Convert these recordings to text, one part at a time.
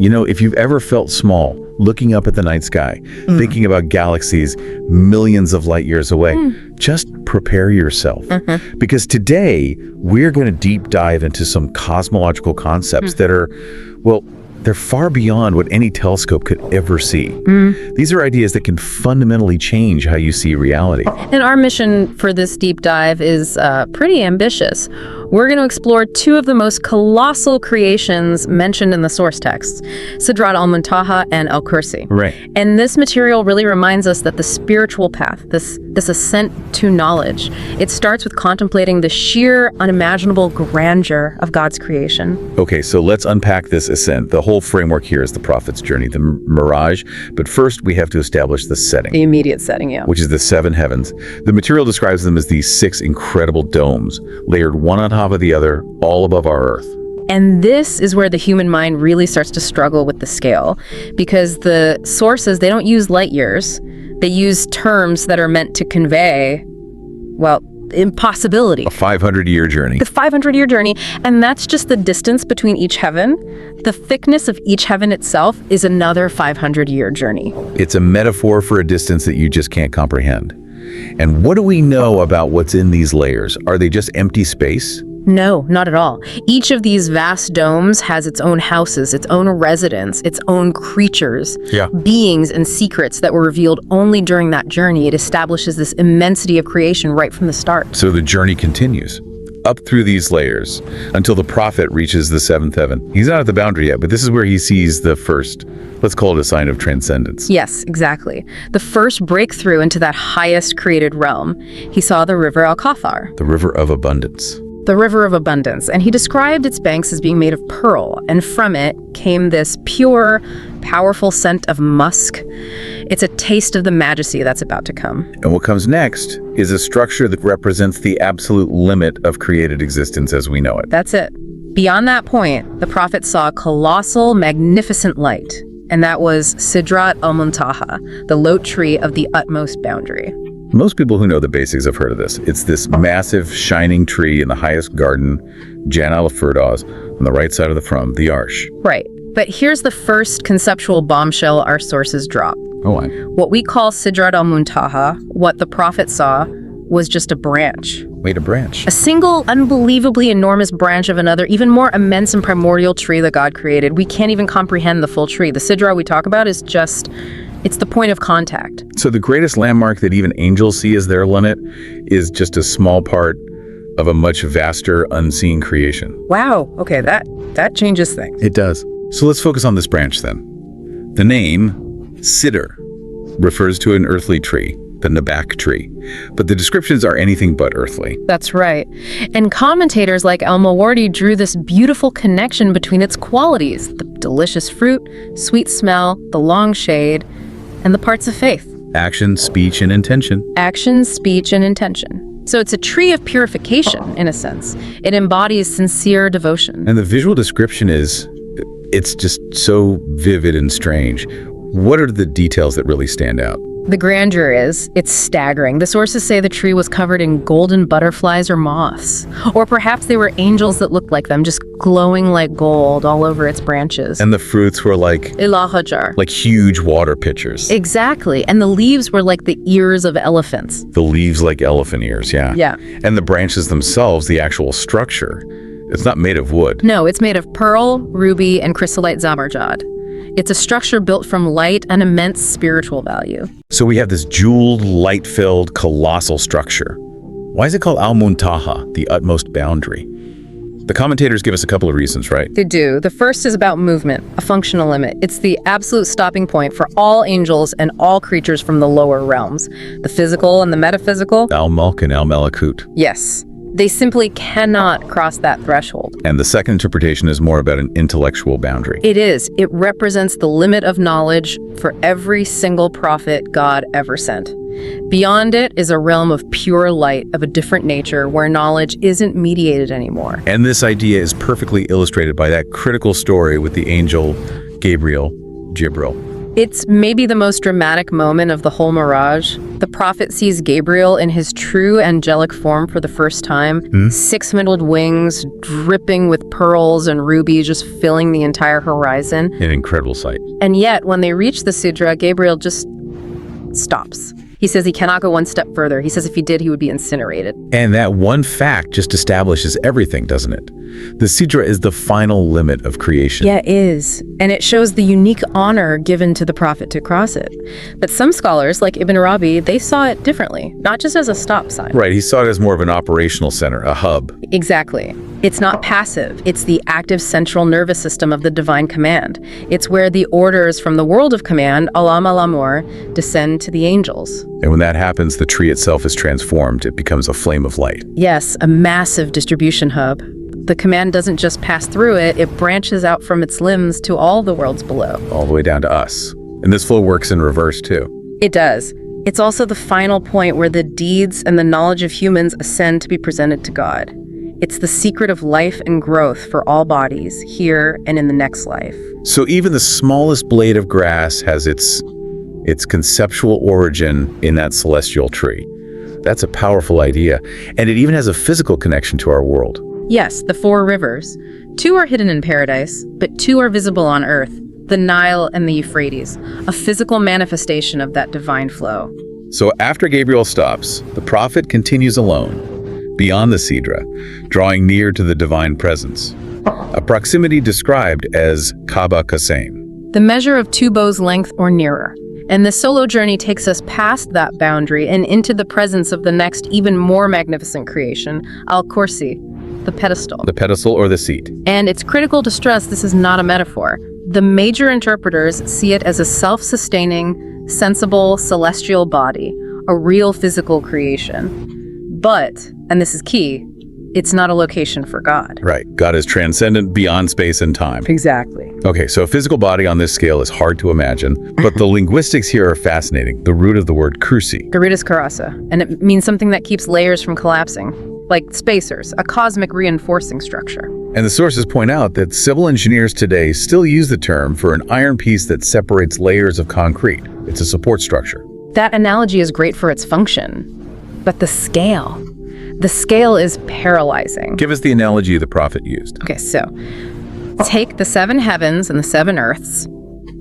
You know, if you've ever felt small, looking up at the night sky, thinking about galaxies millions of light years away, just prepare yourself. Because today, we're going to deep dive into some cosmological concepts that are, well, they're far beyond what any telescope could ever see. These are ideas that can fundamentally change how you see reality. And our mission for this deep dive is pretty ambitious. We're going to explore two of the most colossal creations mentioned in the source texts, Sidrat Al-Muntaha and Al-Kursi. Right. And this material really reminds us that the spiritual path, this ascent to knowledge, it starts with contemplating the sheer, unimaginable grandeur of God's creation. Okay, so let's unpack this ascent. The whole framework here is the prophet's journey, the mirage. But first, we have to establish the setting. The immediate setting, yeah. Which is the seven heavens. The material describes them as these 6 incredible domes, layered one on top of the other, all above our Earth. And this is where the human mind really starts to struggle with the scale, because the sources, they don't use light years. They use terms that are meant to convey, well, impossibility. A 500-year journey. The 500-year journey, and that's just the distance between each heaven. The thickness of each heaven itself is another 500-year journey. It's a metaphor for a distance that you just can't comprehend. And what do we know about what's in these layers? Are they just empty space? No, not at all. Each of these vast domes has its own houses, its own residents, its own creatures, beings and secrets that were revealed only during that journey. It establishes this immensity of creation right from the start. So the journey continues up through these layers until the prophet reaches the 7th heaven. He's not at the boundary yet, but this is where he sees the first, let's call it a sign of transcendence. Yes, exactly. The first breakthrough into that highest created realm. He saw the river Al-Kawthar. The river of abundance. The river of abundance, and he described its banks as being made of pearl, and from it came this pure, powerful scent of musk. It's a taste of the majesty that's about to come. And what comes next is a structure that represents the absolute limit of created existence as we know it. That's it. Beyond that point, the prophet saw a colossal, magnificent light, and that was Sidrat Al-Muntaha, the Lote tree of the utmost boundary. Most people who know the basics have heard of this. It's this massive, shining tree in the highest garden, Jan al-Firdaus, on the right side of the From, the Arsh. Right. But here's the first conceptual bombshell our sources drop. Oh, why? What we call Sidrat Al-Muntaha, what the prophet saw, was just a branch. Wait, a branch? A single, unbelievably enormous branch of another, even more immense and primordial tree that God created. We can't even comprehend the full tree. The Sidra we talk about is just... it's the point of contact. So the greatest landmark that even angels see as their limit is just a small part of a much vaster, unseen creation. Wow. Okay, that changes things. It does. So let's focus on this branch then. The name, Sidr, refers to an earthly tree, the Nabak tree. But the descriptions are anything but earthly. That's right. And commentators like Al-Mawardi drew this beautiful connection between its qualities, the delicious fruit, sweet smell, the long shade, and the parts of faith. Action, speech, and intention. Action, speech, and intention. So it's a tree of purification, in a sense. It embodies sincere devotion. And the visual description it's just so vivid and strange. What are the details that really stand out? The grandeur it's staggering. The sources say the tree was covered in golden butterflies or moths. Or perhaps they were angels that looked like them, just glowing like gold all over its branches. And the fruits were like huge water pitchers. Exactly. And the leaves were like the ears of elephants. The leaves like elephant ears, yeah. Yeah. And the branches themselves, the actual structure, it's not made of wood. No, it's made of pearl, ruby, and chrysolite zamarjad. It's a structure built from light and immense spiritual value. So we have this jeweled, light-filled, colossal structure. Why is it called Al-Muntaha, the utmost boundary? The commentators give us a couple of reasons, right? They do. The first is about movement, a functional limit. It's the absolute stopping point for all angels and all creatures from the lower realms. The physical and the metaphysical. Al-Mulk and Al-Malakut. Yes. They simply cannot cross that threshold. And the second interpretation is more about an intellectual boundary. It is. It represents the limit of knowledge for every single prophet God ever sent. Beyond it is a realm of pure light of a different nature where knowledge isn't mediated anymore. And this idea is perfectly illustrated by that critical story with the angel Jibril, It's maybe the most dramatic moment of the whole mirage. The prophet sees Gabriel in his true angelic form for the first time. Six-midled wings, dripping with pearls and rubies, just filling the entire horizon. An incredible sight. And yet, when they reach the Sidra, Gabriel just stops. He says he cannot go one step further. He says if he did, he would be incinerated. And that one fact just establishes everything, doesn't it? The Sidra is the final limit of creation. Yeah, it is. And it shows the unique honor given to the prophet to cross it. But some scholars, like Ibn Arabi, they saw it differently, not just as a stop sign. Right, he saw it as more of an operational center, a hub. Exactly. It's not passive. It's the active central nervous system of the divine command. It's where the orders from the world of command, Alam al-Amur, descend to the angels. And when that happens, the tree itself is transformed. It becomes a flame of light. Yes, a massive distribution hub. The command doesn't just pass through it, it branches out from its limbs to all the worlds below. All the way down to us. And this flow works in reverse, too. It does. It's also the final point where the deeds and the knowledge of humans ascend to be presented to God. It's the secret of life and growth for all bodies, here and in the next life. So even the smallest blade of grass has its conceptual origin in that celestial tree. That's a powerful idea. And it even has a physical connection to our world. Yes, the 4 rivers. 2 are hidden in paradise, but 2 are visible on earth, the Nile and the Euphrates, a physical manifestation of that divine flow. So after Gabriel stops, the prophet continues alone, beyond the Sidra, drawing near to the divine presence, a proximity described as Kaaba Qasaim. The measure of 2 bows' length or nearer. And the solo journey takes us past that boundary and into the presence of the next, even more magnificent creation, Al-Kursi, the pedestal. The pedestal or the seat. And it's critical to stress this is not a metaphor. The major interpreters see it as a self-sustaining, sensible, celestial body, a real physical creation. But, and this is key, it's not a location for God. Right. God is transcendent beyond space and time. Exactly. Okay, so a physical body on this scale is hard to imagine, but the linguistics here are fascinating. The root of the word kursi. The root is karasa, and it means something that keeps layers from collapsing, like spacers, a cosmic reinforcing structure. And the sources point out that civil engineers today still use the term for an iron piece that separates layers of concrete. It's a support structure. That analogy is great for its function, but the scale is paralyzing. Give us the analogy the prophet used. Okay, so take the 7 heavens and the 7 earths,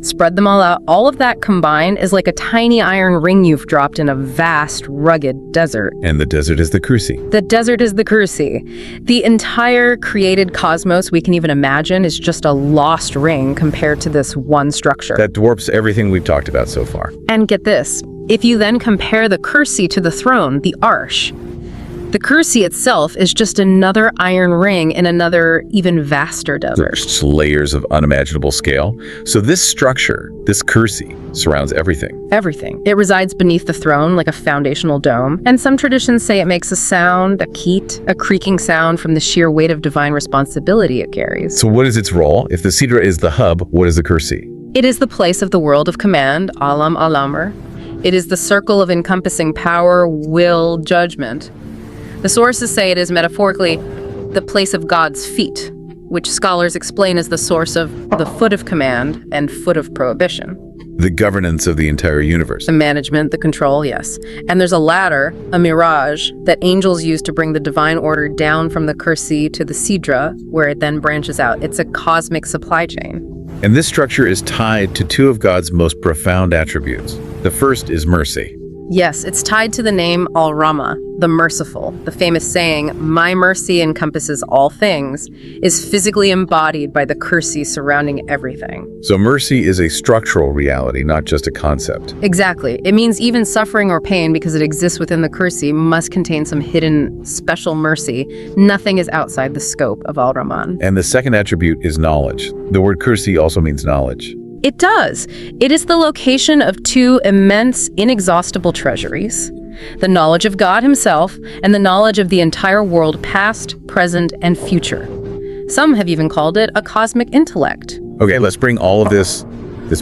spread them all out. All of that combined is like a tiny iron ring you've dropped in a vast, rugged desert. And the desert is the kursi. The desert is the kursi. The entire created cosmos we can even imagine is just a lost ring compared to this one structure. That dwarfs everything we've talked about so far. And get this, if you then compare the kursi to the throne, the Arsh, the kursi itself is just another iron ring in another, even vaster desert. There's layers of unimaginable scale. So this structure, this kursi, surrounds everything. Everything. It resides beneath the throne like a foundational dome. And some traditions say it makes a sound, a keet, a creaking sound from the sheer weight of divine responsibility it carries. So what is its role? If the Sidra is the hub, what is the kursi? It is the place of the world of command, Alam al-Amr. It is the circle of encompassing power, will, judgment. The sources say it is metaphorically the place of God's feet, which scholars explain as the source of the foot of command and foot of prohibition. The governance of the entire universe. The management, the control, yes. And there's a ladder, a mirage, that angels use to bring the divine order down from the kursi to the Sidra, where it then branches out. It's a cosmic supply chain. And this structure is tied to 2 of God's most profound attributes. The first is mercy. Yes, it's tied to the name Al-Rahma, the merciful. The famous saying, "My mercy encompasses all things," is physically embodied by the kursi surrounding everything. So mercy is a structural reality, not just a concept. Exactly. It means even suffering or pain, because it exists within the kursi, must contain some hidden special mercy. Nothing is outside the scope of Al-Rahman. And the second attribute is knowledge. The word kursi also means knowledge. It does. It is the location of 2 immense, inexhaustible treasuries. The knowledge of God himself and the knowledge of the entire world, past, present, and future. Some have even called it a cosmic intellect. Okay, let's bring all of this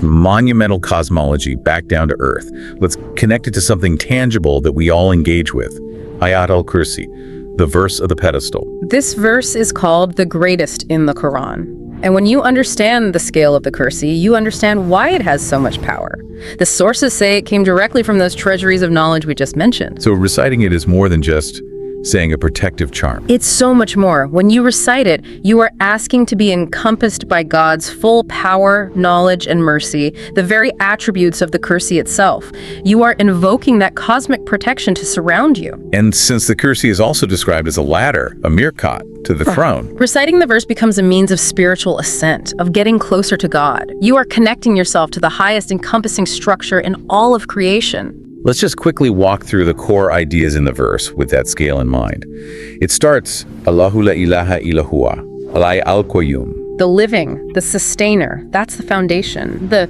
monumental cosmology back down to Earth. Let's connect it to something tangible that we all engage with. Ayat al-Kursi, the verse of the pedestal. This verse is called the greatest in the Quran. And when you understand the scale of the Kursi, you understand why it has so much power. The sources say it came directly from those treasuries of knowledge we just mentioned. So reciting it is more than just saying a protective charm. It's so much more. When you recite it, you are asking to be encompassed by God's full power, knowledge, and mercy, the very attributes of the Kursi itself. You are invoking that cosmic protection to surround you. And since the Kursi is also described as a ladder, a mirkat, to the throne. Reciting the verse becomes a means of spiritual ascent, of getting closer to God. You are connecting yourself to the highest encompassing structure in all of creation. Let's just quickly walk through the core ideas in the verse with that scale in mind. It starts, Allahu la ilaha illa huwa, alai al-Qayyum. The living, the sustainer, that's the foundation. The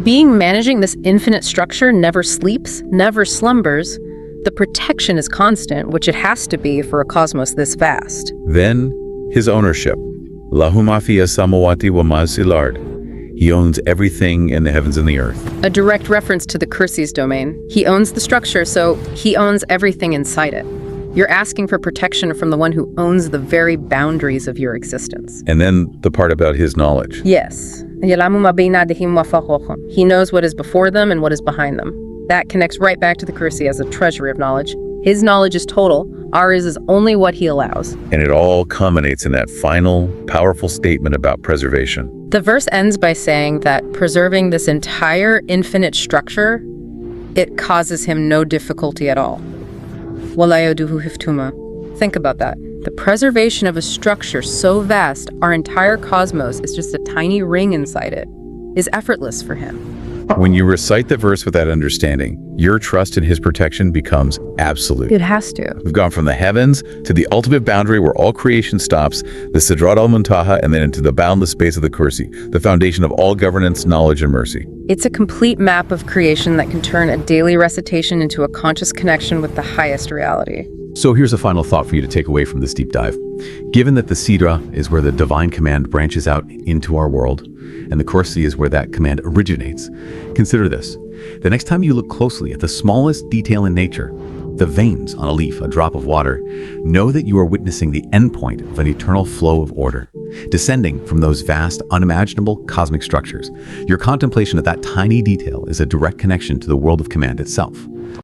being managing this infinite structure never sleeps, never slumbers. The protection is constant, which it has to be for a cosmos this vast. Then, his ownership. Lahu ma fi as-samawati wa ma fil ard. He owns everything in the heavens and the earth. A direct reference to the Kursi's domain. He owns the structure, so he owns everything inside it. You're asking for protection from the one who owns the very boundaries of your existence. And then the part about his knowledge. Yes. He knows what is before them and what is behind them. That connects right back to the Kursi as a treasury of knowledge. His knowledge is total. Ours is only what he allows. And it all culminates in that final, powerful statement about preservation. The verse ends by saying that preserving this entire infinite structure, it causes him no difficulty at all. وَلَا يَدُوهُ حِفْظُهُ. Think about that. The preservation of a structure so vast, our entire cosmos is just a tiny ring inside it, is effortless for him. When you recite the verse with that understanding, your trust in his protection becomes absolute. It has to. We've gone from the heavens to the ultimate boundary where all creation stops, the Sidrat Al-Muntaha, and then into the boundless space of the Kursi, the foundation of all governance, knowledge, and mercy. It's a complete map of creation that can turn a daily recitation into a conscious connection with the highest reality. So here's a final thought for you to take away from this deep dive. Given that the Sidra is where the divine command branches out into our world, and the Kursi is where that command originates, consider this. The next time you look closely at the smallest detail in nature, the veins on a leaf, a drop of water, know that you are witnessing the endpoint of an eternal flow of order, descending from those vast, unimaginable cosmic structures. Your contemplation of that tiny detail is a direct connection to the world of command itself.